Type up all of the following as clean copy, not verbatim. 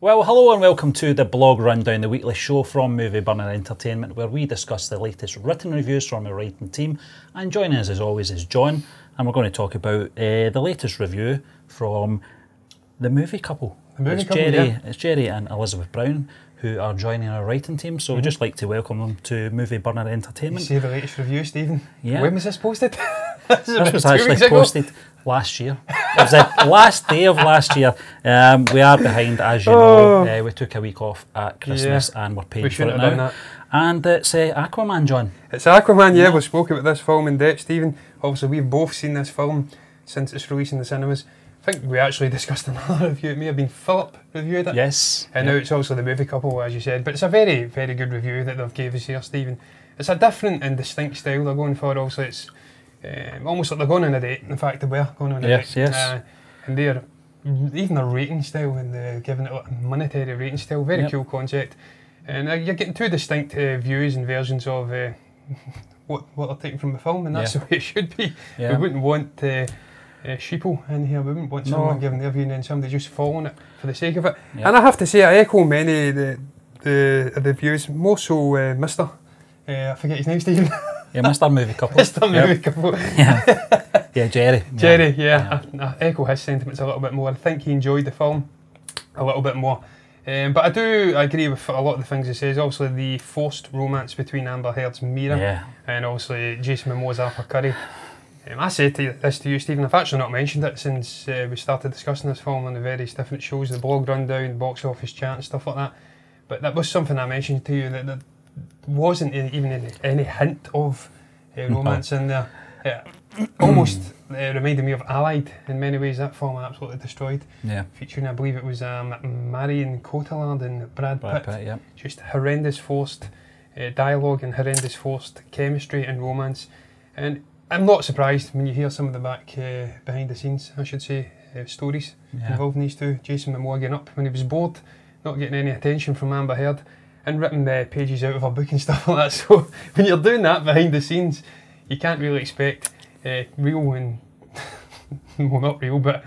Well, hello and welcome to the Blog Rundown, the weekly show from Movie Burner Entertainment, where we discuss the latest written reviews from the writing team. And joining us as always is John, and we're going to talk about the latest review from the movie couple. It's Jerry and Elizabeth Brown who are joining our writing team, so we'd just like to welcome them to Movie Burner Entertainment. You see the latest review, Stephen? Yeah. When was this posted? This was actually posted last year. It was the last day of last year. We are behind, as you know. We took a week off at Christmas and we're paying for it now. And it's Aquaman, John. It's Aquaman, yeah. We've spoken about this film in depth, Stephen. Obviously, we've both seen this film since its release in the cinemas. I think we actually discussed another review. It may have been Philip reviewed it. Yes. And now it's also the movie couple, as you said. But it's a very, very good review that they've gave us here, Stephen. It's a different and distinct style they're going for. Also, it's almost like they're going on a date. In fact, they were going on a date. Yes. And they're even their rating style and giving it a monetary rating style. Very cool concept. And you're getting two distinct views and versions of what they're taking from the film, and that's the way it should be. We wouldn't want sheeple in here. We wouldn't want someone giving their view and then somebody just following it for the sake of it. And I have to say, I echo many of the views, more so Mr. I forget his name, Stephen. Yeah, Mr. Movie Couple. Mr. Movie Couple. Yeah, Jerry. Jerry, I echo his sentiments a little bit more. I think he enjoyed the film a little bit more. But I do agree with a lot of the things he says. Obviously, the forced romance between Amber Heard's Mira and obviously Jason Momoa's Arthur Curry. I said this to you, Stephen. I've actually not mentioned it since we started discussing this film on the various different shows, the blog rundown, box office chat and stuff like that. But that was something I mentioned to you, that there wasn't even any hint of romance in there. Almost reminded me of Allied in many ways. That film I absolutely destroyed. Featuring, I believe it was Marion Cotillard and Brad Pitt. Just horrendous forced dialogue and horrendous forced chemistry and romance. And I'm not surprised when you hear some of the behind the scenes, I should say, stories involving these two. Jason Momoa getting up when he was bored, not getting any attention from Amber Heard, and ripping pages out of her book and stuff like that. So when you're doing that behind the scenes, you can't really expect real and well, not real, but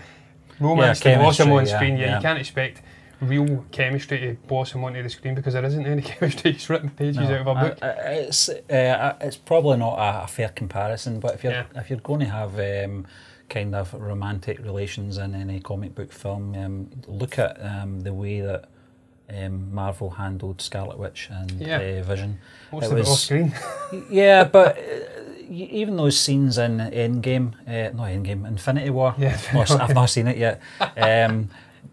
romance to blossom on screen. You can't expect real chemistry to blossom onto the screen because there isn't any chemistry. Just ripping pages out of a book. It's probably not a fair comparison, but if you're going to have kind of romantic relations in any comic book film, look at the way that Marvel handled Scarlet Witch and Vision. Most of it off screen. But even those scenes in Infinity War. I've not seen it yet.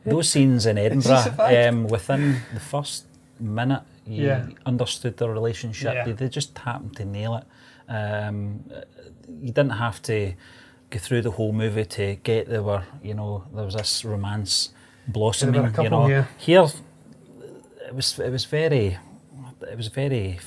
Those scenes in Edinburgh, within the first minute, you understood their relationship. They just happened to nail it. You didn't have to go through the whole movie to get there was this romance blossoming. Here it was very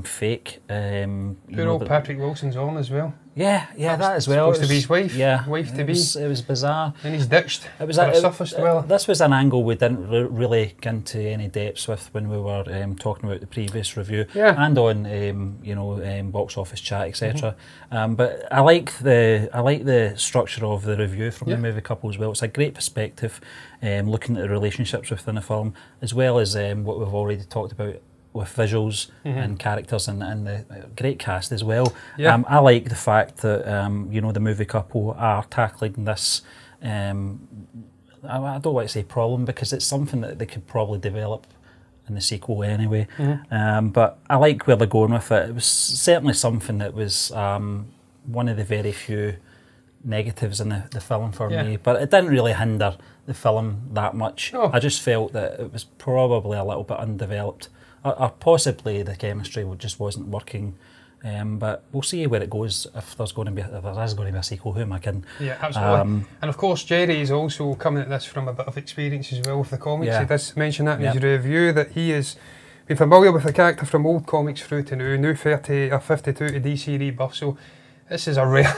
fake. Poor old Patrick Wilson's on as well. That as well. Supposed to be his wife. Wife to be. It was bizarre. And he's ditched. This was an angle we didn't really get into any depths with when we were talking about the previous review and on box office chat, etc. But I like the structure of the review from the movie couple as well. It's a great perspective, looking at the relationships within a film, as well as what we've already talked about with visuals and characters and the great cast as well. I like the fact that the movie couple are tackling this. I don't want to say problem because it's something that they could probably develop in the sequel anyway. But I like where they're going with it. It was certainly something that was one of the very few negatives in the film for me, but it didn't really hinder the film that much. I just felt that it was probably a little bit undeveloped. Or possibly the chemistry just wasn't working, but we'll see where it goes. If there is going to be a sequel, who am I kidding? Yeah, absolutely. And of course, Jerry is also coming at this from a bit of experience as well with the comics. He does mention that in his review, that he has been familiar with the character from old comics through to new 30 or 52 to DC rebuff. So this is a rare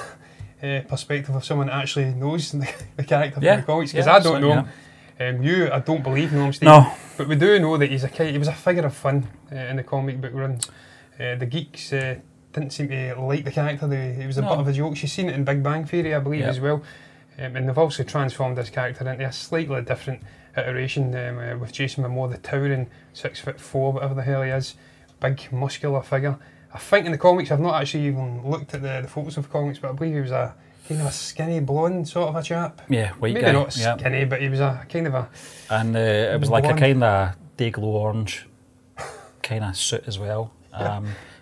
perspective of someone that actually knows the character from the comics, because I don't know him. I don't believe know him, Steve. No. But we do know that he was a figure of fun in the comic book runs. The geeks didn't seem to like the character. He was a bit of a joke. She's seen it in Big Bang Theory, I believe, as well. And they've also transformed this character into a slightly different iteration with Jason Momoa, the towering 6'4", whatever the hell he is, big muscular figure. I think in the comics, I've not actually even looked at the photos of comics, but I believe he was a kind of a skinny blonde sort of a chap. Yeah, white Maybe guy. Not skinny, but he was a kind of a... And it was like a kind of day-glow orange kind of suit as well.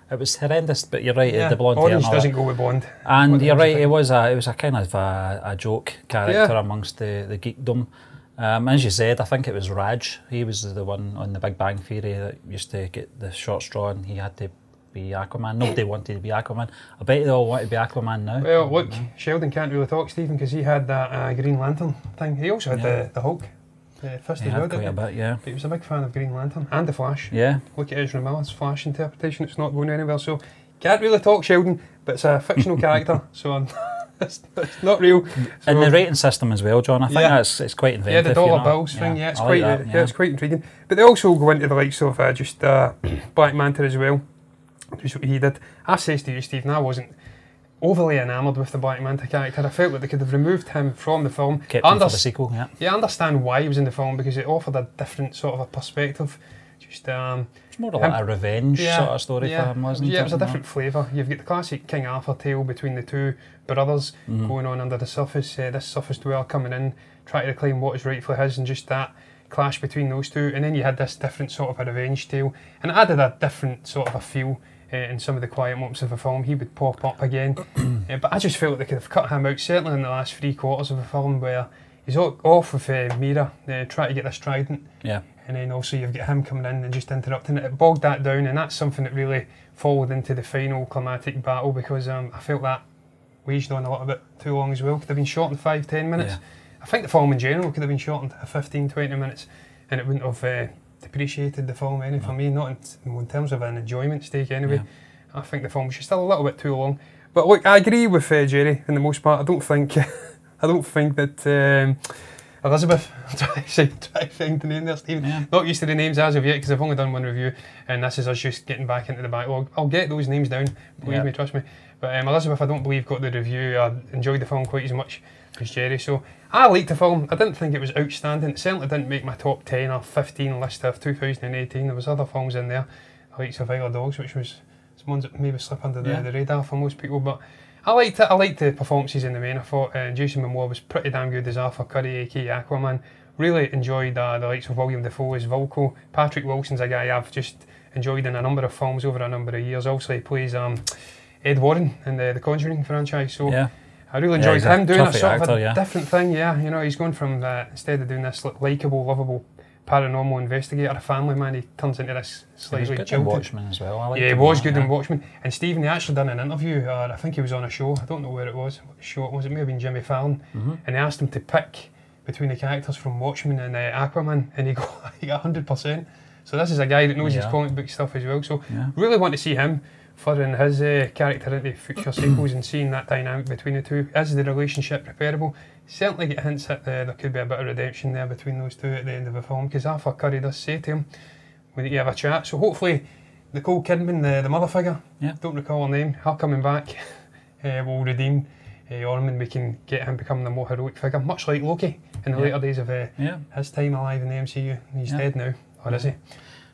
It was horrendous, but you're right, the blonde hair. Orange doesn't go with blonde. And you're right, it was a kind of a joke character amongst the geekdom. As you said, I think it was Raj. He was the one on the Big Bang Theory that used to get the short straw, and he had to be Aquaman. Nobody wanted to be Aquaman. I bet they all want to be Aquaman now. Well, look, Sheldon can't really talk, Stephen, because he had that Green Lantern thing. He also had the Hulk. Fist as well, didn't he? But he was a big fan of Green Lantern and the Flash. Yeah. Look at Ezra Miller's Flash interpretation, it's not going anywhere, so can't really talk Sheldon, but it's a fictional character, so it's not real. So, and the rating system as well, John, I think it's quite inventive. Yeah, the dollar bills thing, it's quite it's quite intriguing. But they also go into the likes of just Black Manta as well, which is what he did. I says to you, Stephen, I wasn't overly enamoured with the Black Manta character. I felt that they could have removed him from the film. Kept him for the sequel, Yeah, I understand why he was in the film, because it offered a different sort of a perspective. Just it's more like a revenge sort of story for him, wasn't it? Yeah, it was a different flavour. You've got the classic King Arthur tale between the two brothers going on under the surface. This surface dweller coming in, trying to reclaim what is rightfully his, and just that clash between those two. And then you had this different sort of a revenge tale, and it added a different sort of a feel. In some of the quiet moments of the film, he would pop up again. But I just felt like they could have cut him out, certainly in the last 3/4 of the film, where he's off with Mira, trying to get this trident. Yeah. And then also you've got him coming in and just interrupting it. It bogged that down, and that's something that really followed into the final climatic battle, because I felt that waged on a little bit too long as well. Could have been short in 5-10 minutes. Yeah. I think the film in general could have been short in 15-20 minutes, and it wouldn't have depreciated the film any for me, not in terms of an enjoyment stake anyway. I think the film was just still a little bit too long. But look, I agree with Jerry in the most part. I don't think that Elizabeth, try to find the name there, Stephen. Not used to the names as of yet, because I've only done one review, and this is us just getting back into the backlog. I'll get those names down, believe me, trust me. But Elizabeth, I don't believe, got the review. I enjoyed the film quite as much as Jerry, so I liked the film. I didn't think it was outstanding. It certainly didn't make my top 10 or 15 list of 2018. There was other films in there, like Isle of Dogs, which was some ones that maybe slip under the radar for most people, but I liked it. I liked the performances in the main. I thought Jason Momoa was pretty damn good as Arthur Curry, aka Aquaman. Really enjoyed the likes of William Dafoe as Vulko. Patrick Wilson's a guy I've just enjoyed in a number of films over a number of years. Also, he plays Ed Warren in the Conjuring franchise, so I really enjoyed him doing a sort of a different thing. Yeah, you know, he's going from instead of doing this likeable, lovable paranormal investigator, a family man, he turns into this slightly jilted. He was good in Watchmen as well. He was good in Watchmen. And Stephen, he actually done an interview, I think he was on a show, I don't know where it was, what show it was, it may have been Jimmy Fallon, and they asked him to pick between the characters from Watchmen and Aquaman, and he got 100%. So this is a guy that knows his comic book stuff as well, so really want to see him furthering his character into future sequels and seeing that dynamic between the two. Is the relationship repairable? Certainly get hints that there could be a bit of redemption there between those two at the end of the film, because Arthur Curry does say to him, we need to have a chat. So hopefully Nicole Kidman, the mother figure, don't recall her name, her coming back will redeem Orman. We can get him becoming a more heroic figure, much like Loki in the later days of his time alive in the MCU. He's dead now, or is he?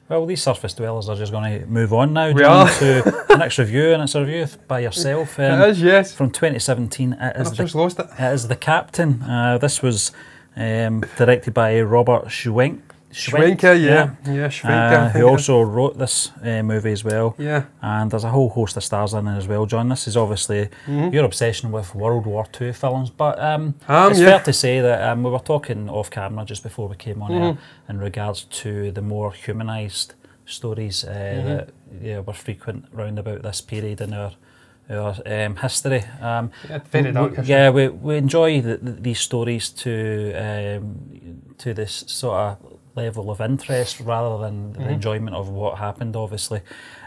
Well, these surface dwellers are just going to move on now, John, to the next review, and it's a review by yourself. It is, yes. From 2017. I've just lost it. It is The Captain. This was directed by Robert Schwenker, Schwenker. Who also wrote this movie as well. Yeah. And there's a whole host of stars in it as well, John. This is obviously your obsession with World War II films, but it's fair to say that we were talking off camera just before we came on air in regards to the more humanised stories that were frequent round about this period in our history. Very dark. We enjoy these stories to this sort of level of interest rather than the enjoyment of what happened, obviously.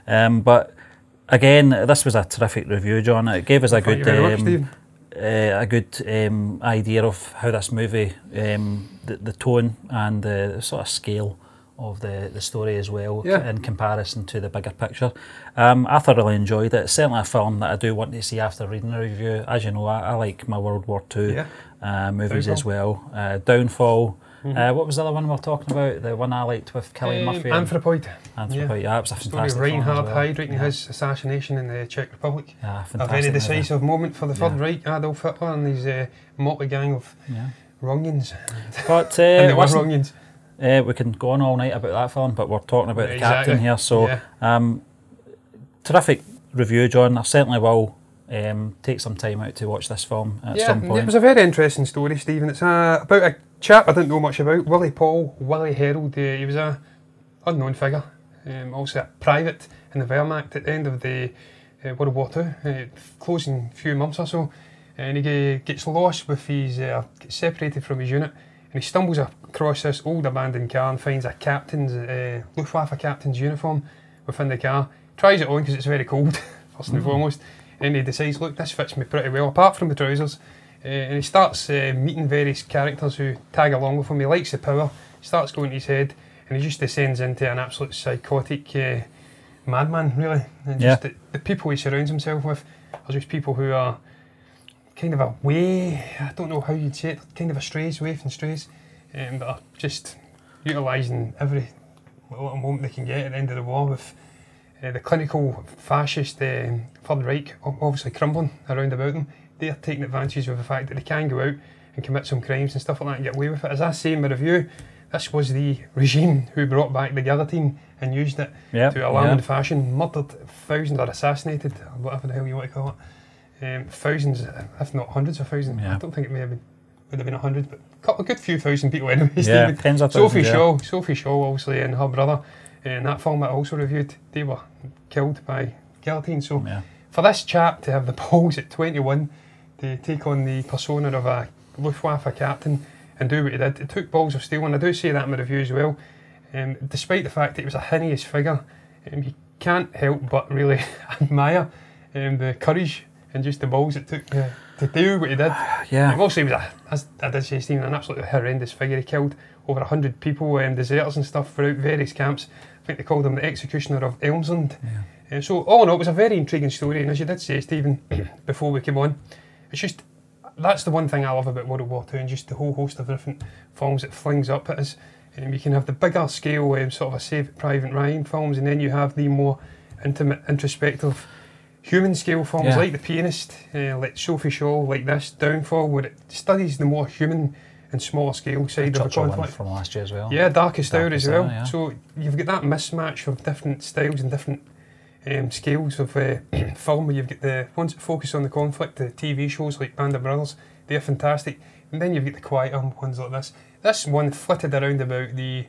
But again, this was a terrific review, John. It gave us a good idea of how this movie, the tone and the sort of scale of the story as well, in comparison to the bigger picture. I thoroughly enjoyed it. It's certainly a film that I do want to see after reading the review. As you know, I like my World War II movies as well. Downfall. What was the other one we were talking about? The one I liked with Cillian Murphy. Anthropoid. Anthropoid, yeah, it was a fantastic story of Reinhard film as well. Heydrich and his assassination in the Czech Republic. Yeah, fantastic. A very decisive moment for the Third Reich, Adolf Hitler and his motley gang of Rungians. But and they were Rungians. We can go on all night about that film, but we're talking about the captain here. So, terrific review, John. I certainly will take some time out to watch this film at some point. It was a very interesting story, Stephen. It's about a chap I didn't know much about, Willie Herald. He was a unknown figure, also a private in the Wehrmacht at the end of the World War II, closing few months or so, and he gets lost with his, gets separated from his unit, and he stumbles across this old abandoned car and finds a captain's, Luftwaffe captain's uniform within the car, tries it on because it's very cold, first and foremost, and he decides, look, this fits me pretty well, apart from the trousers. And he starts meeting various characters who tag along with him. He likes the power, starts going to his head, and he just descends into an absolute psychotic madman, really. And just the people he surrounds himself with are just people who are kind of I don't know how you'd say it, kind of away from strays, that are just utilising every little moment they can get at the end of the war with the clinical fascist Third Reich obviously crumbling around about them. They're taking advantage of the fact that they can go out and commit some crimes and stuff like that and get away with it. As I say in my review, this was the regime who brought back the guillotine and used it to alarming fashion, murdered thousands or assassinated, whatever the hell you want to call it. Thousands, if not hundreds of thousands. I don't think it would have been 100, but a good few thousand people anyway. Yeah, tens of thousands. Sophie Shaw, obviously, and her brother, in that film I also reviewed, they were killed by guillotine. So for this chap to have the balls at 21 to take on the persona of a Luftwaffe captain and do what he did, it took balls of steel, and I do say that in my review as well. Despite the fact that he was a hideous figure, you can't help but really admire the courage and just the balls it took to do what he did. Also, he was, as I did say, Stephen, an absolutely horrendous figure. He killed over 100 people, deserters and stuff throughout various camps. I think they called him the executioner of Elmsland. So all in all, it was a very intriguing story, and as you did say, Stephen, before we came on, it's just, that's the one thing I love about World War II, and just the whole host of different films it flings up at us. You can have the bigger scale sort of a Saving Private Ryan films, and then you have the more intimate, introspective, human scale films like The Pianist, like Sophie Shaw, like this, Downfall, where it studies the more human and smaller scale side of the conflict. From last year as well. Yeah, Darkest Hour as well. So you've got that mismatch of different styles and different scales of film, where you've got the ones that focus on the conflict, the TV shows like Band of Brothers, they're fantastic, and then you've got the quieter ones like this. This one flitted around about the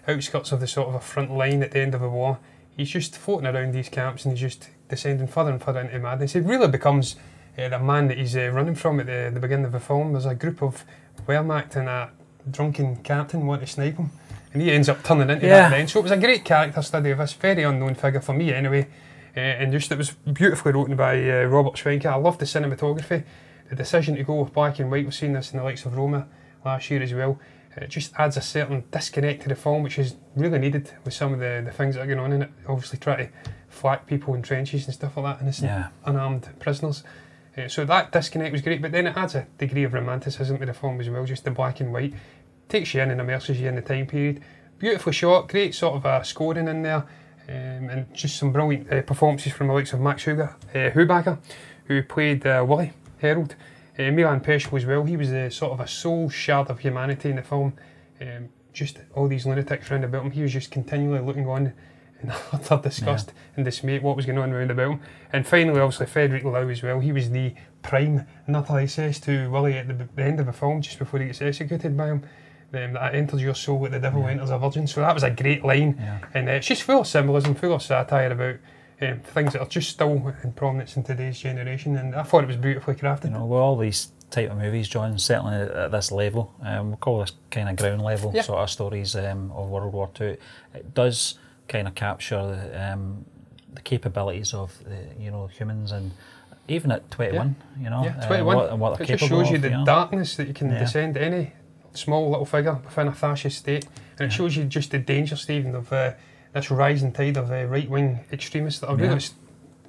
outskirts of the sort of a front line at the end of the war. He's just floating around these camps and he's just descending further and further into madness. He really becomes the man that he's running from at the beginning of the film. There's a group of Wehrmacht and a drunken captain want to snipe him, and he ends up turning into that then. So it was a great character study of this very unknown figure, for me anyway, and just it was beautifully written by Robert Schwenker. I loved the cinematography, the decision to go with black and white. We've seen this in the likes of Roma last year as well. It just adds a certain disconnect to the film, which is really needed with some of the things that are going on in it. Obviously try to flak people in trenches and stuff like that, innocent unarmed prisoners. So that disconnect was great, but then it adds a degree of romanticism to the film as well, just the black and white. Takes you in and immerses you in the time period. Beautifully shot, great sort of scoring in there, and just some brilliant performances from the likes of Max Hubacher, who played Willie Herald. Milan Peschel as well, he was sort of a soul shard of humanity in the film. Just all these lunatics round about him, he was just continually looking on in utter disgust and dismay at what was going on round about him. And finally, obviously, Frederick Lau as well, he was the prime nutter, he says to Willie at the end of the film, just before he gets executed by him. That enters your soul like the devil enters a virgin. So that was a great line, and it's just full of symbolism, full of satire about things that are just still in prominence in today's generation, and I thought it was beautifully crafted. You know, with all these type of movies, John, certainly at this level, we'll call this kind of ground level sort of stories of World War II, it does kind of capture the capabilities of humans, and even at 21, 21, and what they're it just capable shows you of, the darkness that you can descend any small little figure within a fascist state, and it shows you just the danger, Stephen, of this rising tide of right-wing extremists that are really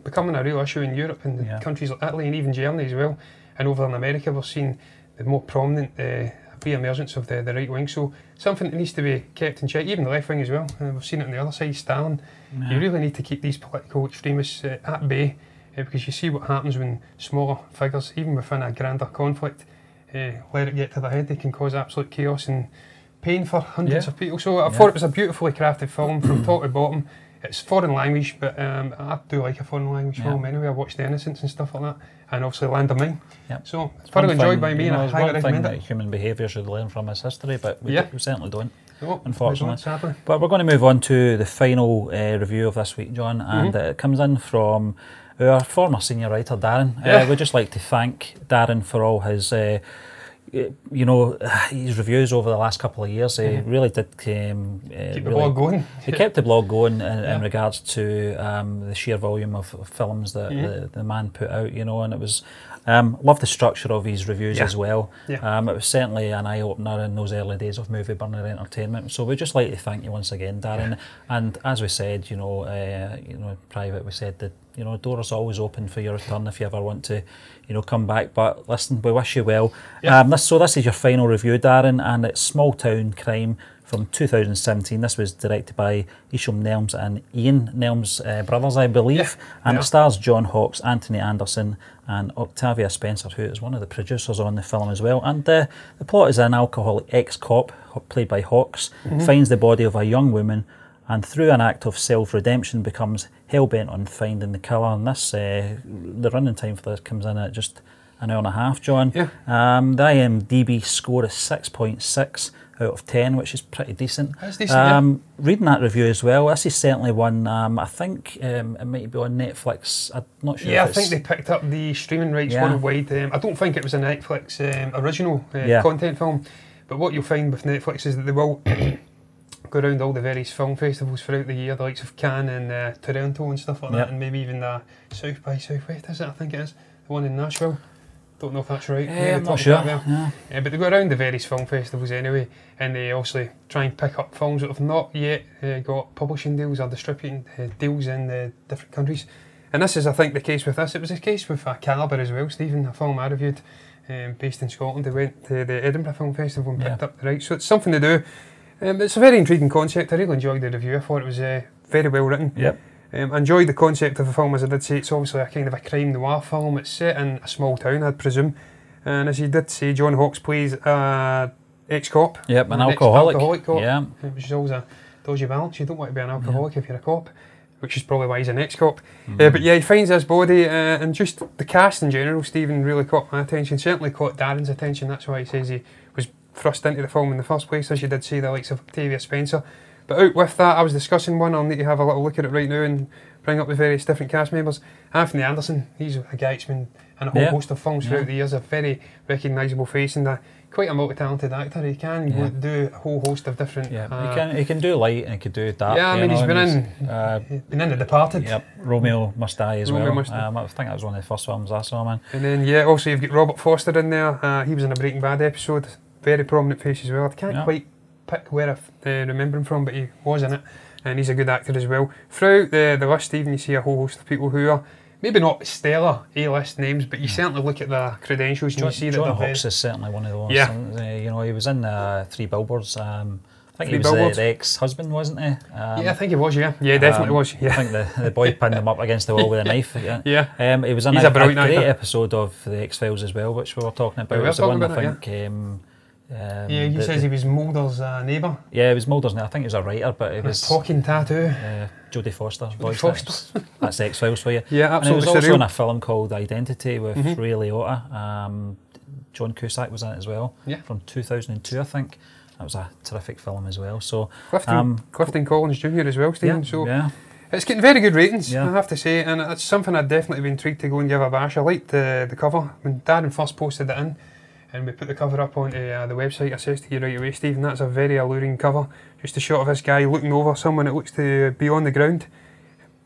becoming a real issue in Europe and countries like Italy and even Germany as well. And over in America, we're seeing the more prominent re-emergence of the right wing. So something that needs to be kept in check, even the left wing as well. We've seen it on the other side, Stalin. You really need to keep these political extremists at bay, because you see what happens when smaller figures, even within a grander conflict, let it get to the head. They can cause absolute chaos and pain for hundreds of people. So I thought it was a beautifully crafted film from top to bottom. It's foreign language, but I do like a foreign language film anyway. I watched The Innocents and stuff like that, and obviously Land of Mine. So it's thoroughly enjoyed by me, and I highly recommend it. Human behaviour should learn from its history, but we certainly don't, unfortunately. Sadly. But we're going to move on to the final review of this week, John, and it comes in from our former senior writer, Darren. We'd just like to thank Darren for all his his reviews over the last couple of years. He really did keep the blog going. He kept the blog going in regards to the sheer volume of films that the man put out, and it was love the structure of his reviews as well. It was certainly an eye-opener in those early days of Movie Burner Entertainment. So we'd just like to thank you once again, Darren. And as we said, in private, we said that doors are always open for your return if you ever want to, come back. But listen, we wish you well. This is your final review, Darren, and it's Small Town Crime from 2017. This was directed by Isham Nelms and Ian Nelms brothers, I believe, and it stars John Hawkes, Anthony Anderson, and Octavia Spencer, who is one of the producers on the film as well. And the plot is an alcoholic ex-cop, played by Hawkes, finds the body of a young woman, and through an act of self-redemption becomes hell-bent on finding the killer. And this, the running time for this comes in at just an hour and a half, John. The IMDb score is 6.6 out of 10, which is pretty decent. That's decent, Reading that review as well, this is certainly one, I think it might be on Netflix. I'm not sure. I think they picked up the streaming rights worldwide. I don't think it was a Netflix original content film, but what you'll find with Netflix is that they will go around all the various film festivals throughout the year, the likes of Cannes and Toronto and stuff like that, and maybe even South by Southwest, is it? I think it is, the one in Nashville. Don't know if that's right. I'm not sure. But they go around the various film festivals anyway, and they obviously try and pick up films that have not yet got publishing deals or distributing deals in different countries. And this is, I think, the case with this. It was the case with Calibre as well, Stephen, a film I reviewed based in Scotland. They went to the Edinburgh Film Festival and picked up the rights. So it's something to do. It's a very intriguing concept. I really enjoyed the review. I thought it was very well written. I enjoyed the concept of the film, as I did say. It's obviously a kind of a crime noir film. It's set in a small town, I'd presume. And as you did say, John Hawkes plays ex-cop. An alcoholic. Cop, which is always a dodgy balance. You don't want to be an alcoholic if you're a cop, which is probably why he's an ex-cop. But he finds his body, and just the cast in general, Stephen, really caught my attention. Certainly caught Darren's attention. That's why he says he was thrust into the film in the first place, as you did say, the likes of Octavia Spencer. But out with that, I was discussing one. I'll need to have a little look at it right now and bring up the various different cast members. Anthony Anderson, he's a guy that's been in a whole host of films throughout the years, a very recognisable face and quite a multi-talented actor. He can do a whole host of different... he can do light and he can do dark. He's been in The Departed. Romeo Must Die as well. I think that was one of the first films I saw, man. And then, also you've got Robert Foster in there. He was in a Breaking Bad episode. Very prominent face as well. I can't quite pick where I remember him from, but he was in it, and he's a good actor as well. Throughout the list, Stephen, you see a whole host of people who are maybe not stellar A-list names, but you certainly look at the credentials and you see that John Hawkes is certainly one of the ones. He was in 3 Billboards. I think he was the ex-husband, wasn't he? I think he was. Yeah, definitely was. I think the boy pinned him up against the wall with a knife. He was in a great episode of the X-Files as well, which we were talking about. It was the one I think. He says he was Mulder's neighbour. Yeah, he was Mulder's neighbour. I think he was a writer, but it was... talking tattoo. Jodie Foster. That's X-Files for you. Yeah, absolutely. And he was also in a film called Identity with Ray Liotta. John Cusack was in it as well, from 2002, I think. That was a terrific film as well. So Clifton Collins Jr. as well, Stephen. It's getting very good ratings, I have to say, and it's something I'd definitely be intrigued to go and give a bash. I liked the cover. When Darren first posted it in, and we put the cover up onto the website, I says to you right away, Stephen, that's a very alluring cover. Just a shot of this guy looking over someone that looks to be on the ground.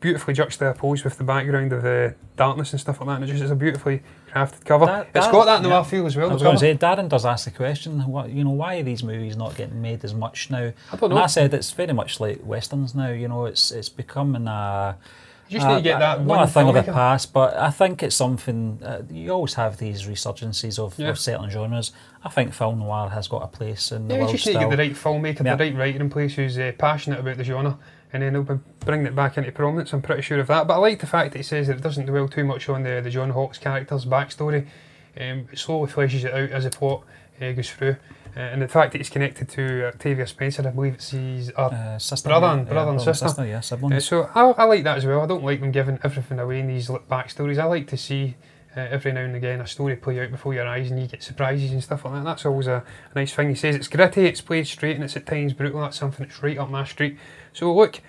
beautifully juxtaposed with the background of the darkness and stuff like that, and it's a beautifully crafted cover. It's got that noir feel as well. I was going to say, Darren does ask the question, what, you know, why are these movies not getting made as much now? I don't know. And I said it's very much like westerns now. You know, it's becoming a. You just need to get that not a thing of the past, but I think it's something. You always have these resurgences of certain genres. I think film noir has got a place in the world. You just need to get the right filmmaker, the right writer in place who's passionate about the genre, and then he'll be bringing it back into prominence. I'm pretty sure of that. But I like the fact that he says that it doesn't dwell too much on the John Hawkes character's backstory. It slowly fleshes it out as the plot goes through. And the fact that he's connected to Octavia Spencer, I believe it's his brother and sister. So I like that as well. I don't like them giving everything away in these backstories. I like to see every now and again a story play out before your eyes and you get surprises and stuff like that. That's always a nice thing. He says it's gritty, it's played straight, and it's at times brutal. That's something that's right up my street. So look,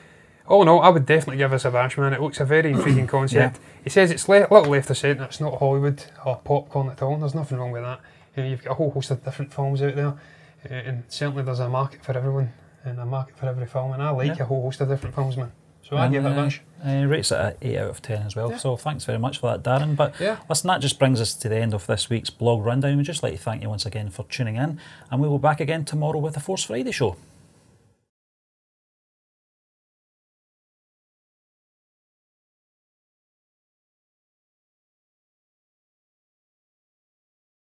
all in all, I would definitely give this a bash, man. It looks a very intriguing concept. He says it's little left of centre. It's not Hollywood or popcorn at all. There's nothing wrong with that. You know, you've got a whole host of different films out there, and certainly there's a market for everyone and a market for every film, and I like a whole host of different films, man. So I give it a bash. Rates it at 8 out of 10 as well, so thanks very much for that, Darren. But listen, that just brings us to the end of this week's blog rundown. We'd just like to thank you once again for tuning in, and we will be back again tomorrow with the Force Friday show.